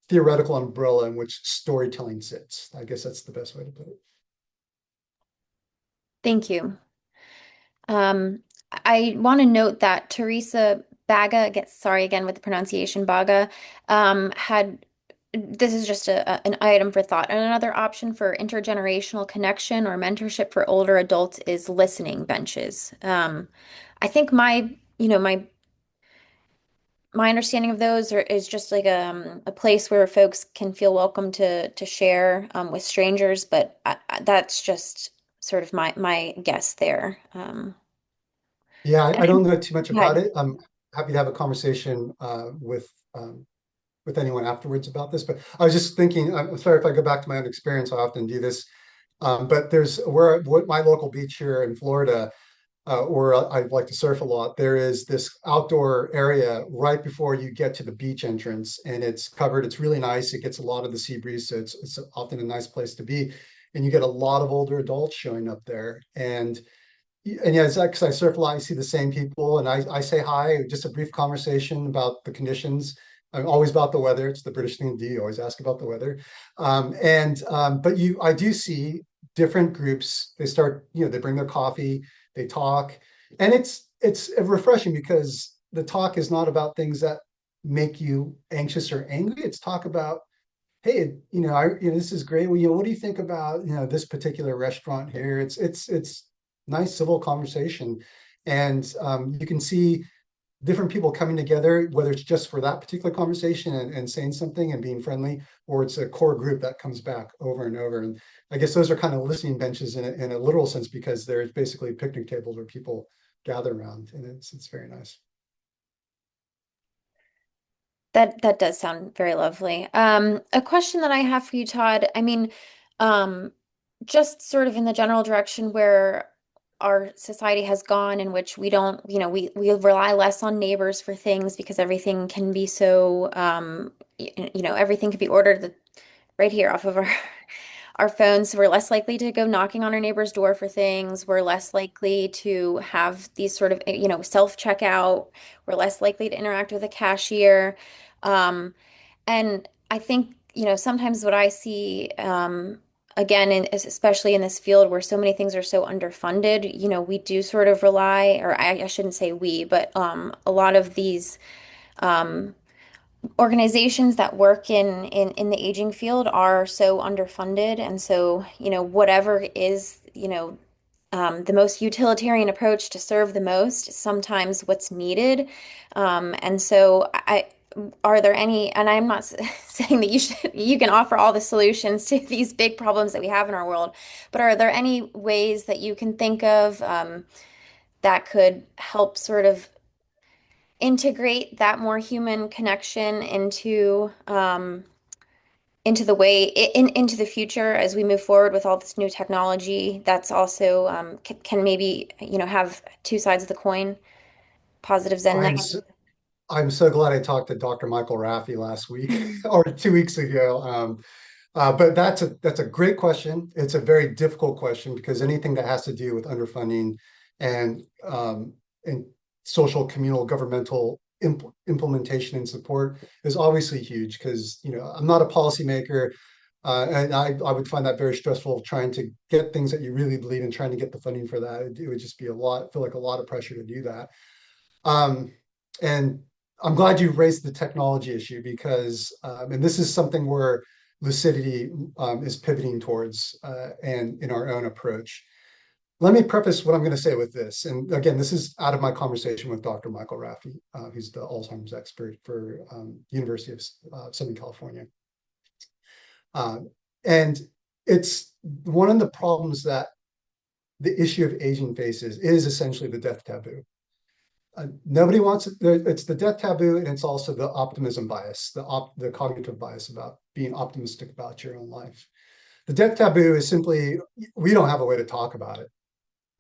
theoretical umbrella in which storytelling sits. I guess that's the best way to put it. Thank you. Um, I want to note that Teresa Baga, gets sorry again with the pronunciation, Baga, had this is just an item for thought. And another option for intergenerational connection or mentorship for older adults is listening benches. I think my understanding of those is just like a place where folks can feel welcome to share with strangers, but that's just sort of my guess there. Yeah, I don't know too much about Yeah. it. I'm happy to have a conversation with anyone afterwards about this. But I was just thinking, I'm sorry if I go back to my own experience, I often do this. But there's what my local beach here in Florida. or I like to surf a lot, there is this outdoor area right before you get to the beach entrance, and it's covered. It's really nice. It gets a lot of the sea breeze, so it's often a nice place to be. And you get a lot of older adults showing up there, and yeah, it's like, because I surf a lot, I see the same people, and I say hi, just a brief conversation about the conditions. I'm always about the weather. It's the British thing to do. You always ask about the weather. But I do see different groups. They start, they bring their coffee, they talk, and it's refreshing because the talk is not about things that make you anxious or angry. It's talk about, hey, this is great. Well, what do you think about, this particular restaurant here? It's nice civil conversation, and you can see different people coming together, whether it's just for that particular conversation and saying something and being friendly, or it's a core group that comes back over and over. And I guess those are kind of listening benches in a literal sense, because there's basically picnic tables where people gather around, and it's very nice. That does sound very lovely. A question that I have for you, Todd. I mean, um, just sort of in the general direction where our society has gone, in which we don't, we rely less on neighbors for things because everything can be so, everything can be ordered right here off of our phones. So we're less likely to go knocking on our neighbor's door for things. We're less likely to have these sort of, self-checkout. We're less likely to interact with a cashier. Um, and I think, sometimes what I see, again, especially in this field where so many things are so underfunded, we do sort of rely, or I shouldn't say we, but a lot of these um, organizations that work in the aging field are so underfunded. And so, whatever is, the most utilitarian approach to serve the most, sometimes what's needed. And so are there any, and I'm not saying that you can offer all the solutions to these big problems that we have in our world, but are there any ways that you can think of, that could help sort of integrate that more human connection into the way into the future as we move forward with all this new technology that's also can maybe have two sides of the coin, positives and I'm negatives. so, I'm so glad I talked to Dr. Michael Raffi last week or 2 weeks ago. But that's a great question. It's a very difficult question, because anything that has to do with underfunding and and social, communal, governmental implementation and support is obviously huge. Because I'm not a policymaker, and I would find that very stressful, trying to get things that you really believe in, trying to get the funding for that. It would just be feel like a lot of pressure to do that. Um, and I'm glad you raised the technology issue, because, and this is something where Lucidity is pivoting towards, and in our own approach. Let me preface what I'm going to say with this. And again, this is out of my conversation with Dr. Michael Raffi, who's the Alzheimer's expert for University of Southern California. And it's one of the problems that the issue of aging faces is essentially the death taboo. Nobody wants it. It's the death taboo, and it's also the optimism bias, the cognitive bias about being optimistic about your own life. The death taboo is simply, we don't have a way to talk about it.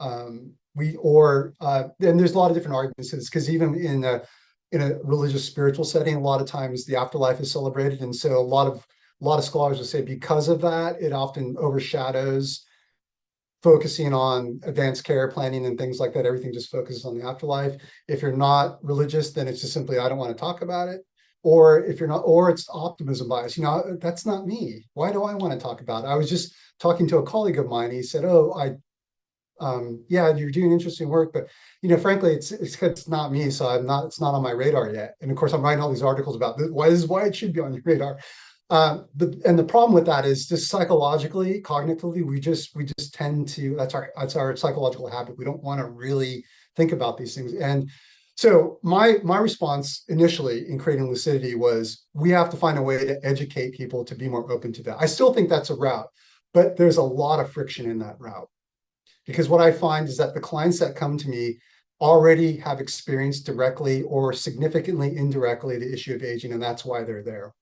And there's a lot of different arguments to this, because even in a religious spiritual setting, a lot of times the afterlife is celebrated, and so a lot of scholars will say, because of that, it often overshadows focusing on advanced care planning and things like that. Everything just focuses on the afterlife. If you're not religious, then it's just simply, I don't want to talk about it. Or if you're not, or it's optimism bias. That's not me. Why do I want to talk about it? I was just talking to a colleague of mine. He said, "Oh, yeah, you're doing interesting work, but frankly, it's not me. So I'm not. It's not on my radar yet." And of course, I'm writing all these articles about this, why this is why it should be on your radar. And the problem with that is, just psychologically, cognitively, we just tend to, that's our psychological habit. We don't want to really think about these things. And so my response initially in creating Lucidity was, we have to find a way to educate people to be more open to that. I still think that's a route, but there's a lot of friction in that route, because what I find is that the clients that come to me already have experienced directly or significantly indirectly the issue of aging, and that's why they're there.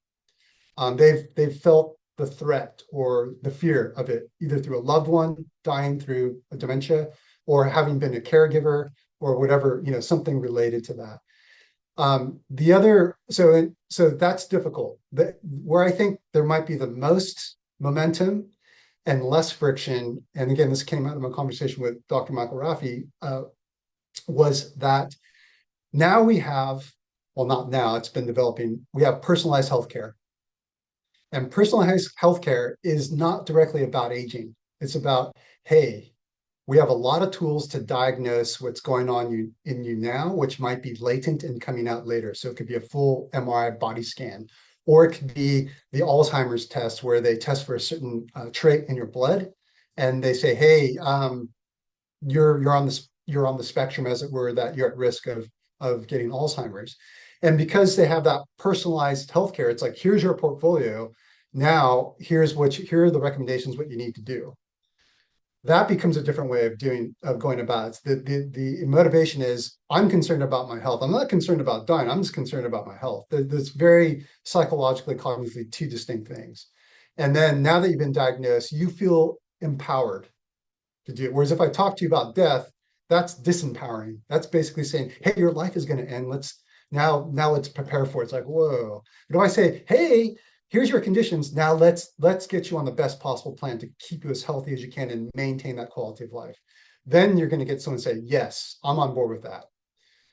They've felt the threat or the fear of it, either through a loved one dying through a dementia, or having been a caregiver or whatever, something related to that. The other, so that's difficult. Where I think there might be the most momentum and less friction, and again, this came out of my conversation with Dr. Michael Raffi, was that now we have, well, not now, it's been developing, we have personalized healthcare. And personalized healthcare is not directly about aging. It's about, hey, we have a lot of tools to diagnose what's going on in you now, which might be latent and coming out later. So it could be a full MRI body scan, or it could be the Alzheimer's test where they test for a certain trait in your blood, and they say, "Hey, you're on the spectrum, as it were, that you're at risk of getting Alzheimer's." And because they have that personalized healthcare, it's like, here's your portfolio. Now, here are the recommendations, what you need to do. That becomes a different way of going about it. The motivation is, I'm concerned about my health. I'm not concerned about dying. I'm just concerned about my health. There's very psychologically, cognitively two distinct things. And then now that you've been diagnosed, you feel empowered to do it. Whereas if I talk to you about death, that's disempowering. That's basically saying, hey, your life is going to end. Now let's prepare for it. It's like, whoa. But if I say, hey, here's your conditions. Now let's get you on the best possible plan to keep you as healthy as you can and maintain that quality of life. Then you're going to get someone say, yes, I'm on board with that.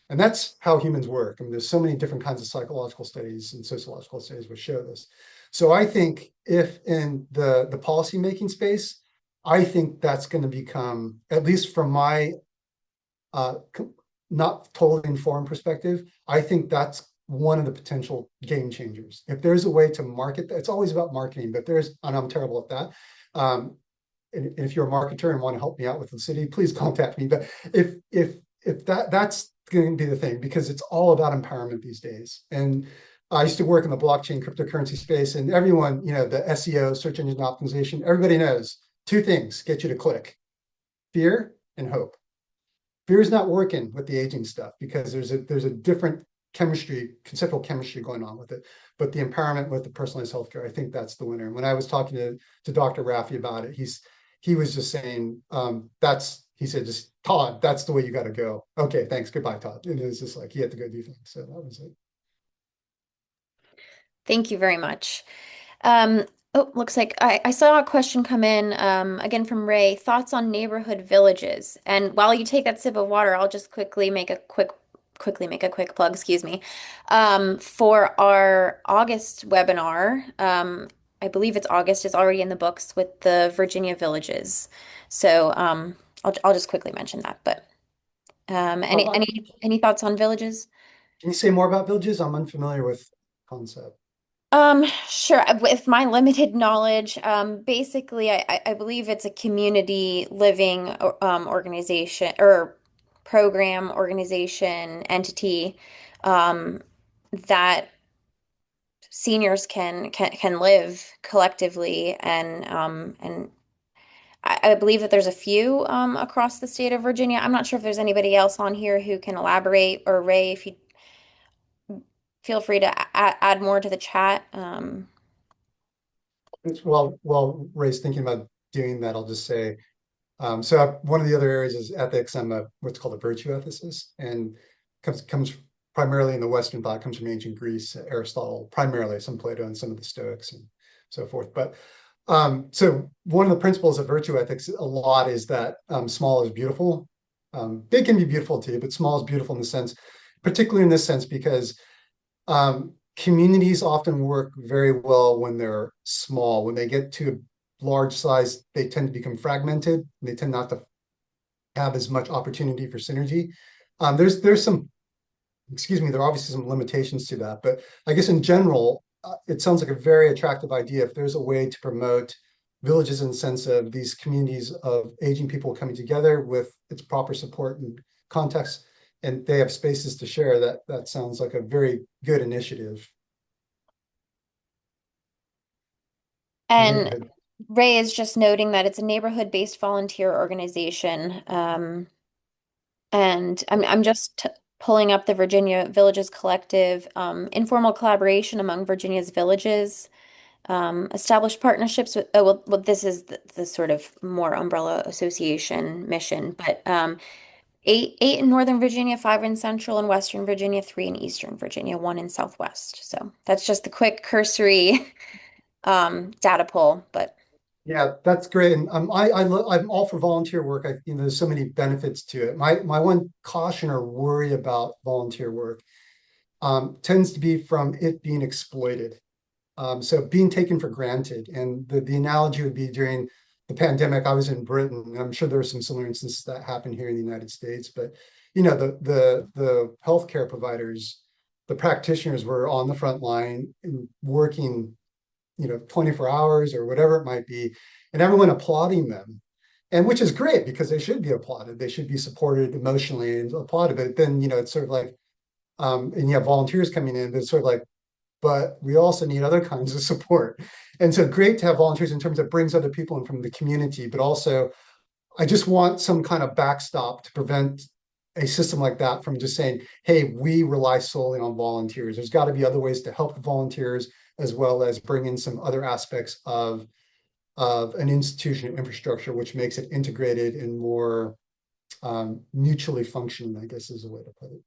And that's how humans work. I mean, there's so many different kinds of psychological studies and sociological studies which show this. So I think if in the policy making space, I think that's going to become, at least from my uh, not totally informed perspective, I think that's one of the potential game changers. If there's a way to market that, it's always about marketing, but and I'm terrible at that. And if you're a marketer and want to help me out with the city, please contact me. But if that's going to be the thing, because it's all about empowerment these days. And I used to work in the blockchain cryptocurrency space, and everyone, the SEO, search engine optimization, everybody knows two things get you to click: fear and hope. Fear is not working with the aging stuff because there's a different conceptual chemistry going on with it. But the empowerment with the personalized healthcare, I think that's the winner. And when I was talking to Dr. Raffi about it, he was just saying, he said, just Todd, that's the way you got to go. Okay, thanks, goodbye, Todd. And it was just like he had to go do things. So that was it. Thank you very much. Um, oh, looks like I saw a question come in again from Ray. Thoughts on neighborhood villages? And while you take that sip of water, I'll just quickly make a quick plug, excuse me, for our August webinar. I believe it's August, is already in the books with the Virginia villages. So I'll just quickly mention that. But Uh, any thoughts on villages? can you say more about villages? I'm unfamiliar with the concept. Sure. With my limited knowledge, basically, I believe it's a community living organization or program organization entity that seniors can live collectively, and I believe that there's a few across the state of Virginia. I'm not sure if there's anybody else on here who can elaborate, or Ray, if you feel free to add more to the chat. While Ray's thinking about doing that, I'll just say, so one of the other areas is ethics. I'm what's called a virtue ethicist, and comes primarily in the Western thought, comes from ancient Greece, Aristotle, primarily some Plato and some of the Stoics and so forth. But so one of the principles of virtue ethics a lot is that small is beautiful. Big can be beautiful too, but small is beautiful in the sense, particularly in this sense, because communities often work very well when they're small. When they get to a large size, they tend to become fragmented. They tend not to have as much opportunity for synergy. There's some, excuse me, there are obviously some limitations to that, but I guess in general, it sounds like a very attractive idea if there's a way to promote villages in the sense of these communities of aging people coming together with its proper support and context, and they have spaces to share. That sounds like a very good initiative. And Neighborhood. Ray is just noting that it's a neighborhood-based volunteer organization. And I'm just pulling up the Virginia Villages Collective, informal collaboration among Virginia's villages. Establish partnerships with, oh, well, this is the sort of more umbrella association mission, but eight in Northern Virginia, five in Central and Western Virginia, three in Eastern Virginia, one in Southwest. So that's just the quick cursory data poll, but Yeah, that's great. And I'm all for volunteer work. There's so many benefits to it. My one caution or worry about volunteer work tends to be from it being exploited. So being taken for granted. And the analogy would be during the pandemic, I was in Britain, and I'm sure there are some similar instances that happen here in the United States. But the healthcare providers, the practitioners were on the front line and working, 24 hours or whatever it might be, and everyone applauding them. And which is great because they should be applauded. They should be supported emotionally and applauded. But then, it's sort of like, and you have volunteers coming in, but it's sort of like, but we also need other kinds of support. And so great to have volunteers in terms of brings other people in from the community, but also I just want some kind of backstop to prevent a system like that from just saying, hey, we rely solely on volunteers. There's got to be other ways to help the volunteers as well as bring in some other aspects of an institution infrastructure, which makes it integrated and more mutually functioning, I guess is a way to put it.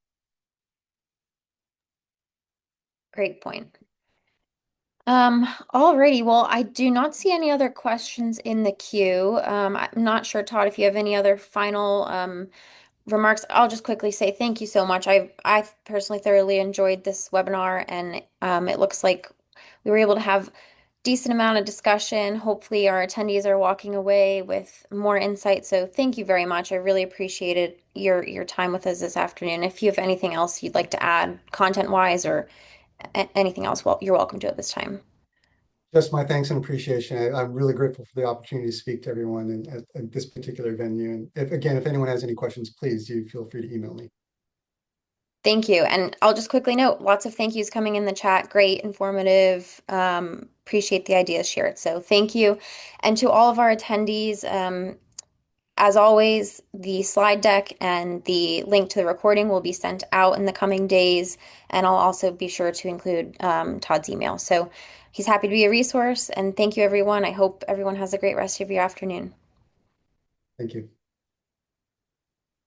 great point. Alrighty. Well, I do not see any other questions in the queue. I'm not sure, Todd, if you have any other final remarks. I'll just quickly say thank you so much. I personally thoroughly enjoyed this webinar, and it looks like we were able to have decent amount of discussion. Hopefully, our attendees are walking away with more insight. So thank you very much. I really appreciated your time with us this afternoon. If you have anything else you'd like to add, content-wise or anything else, well, you're welcome to at this time. Just my thanks and appreciation. I'm really grateful for the opportunity to speak to everyone at this particular venue. And if anyone has any questions, please do feel free to email me. Thank you. And I'll just quickly note, lots of thank yous coming in the chat. Great, informative. Appreciate the ideas shared. So thank you. And to all of our attendees, as always, the slide deck and the link to the recording will be sent out in the coming days. And I'll also be sure to include Todd's email. So he's happy to be a resource. And thank you, everyone. I hope everyone has a great rest of your afternoon. Thank you.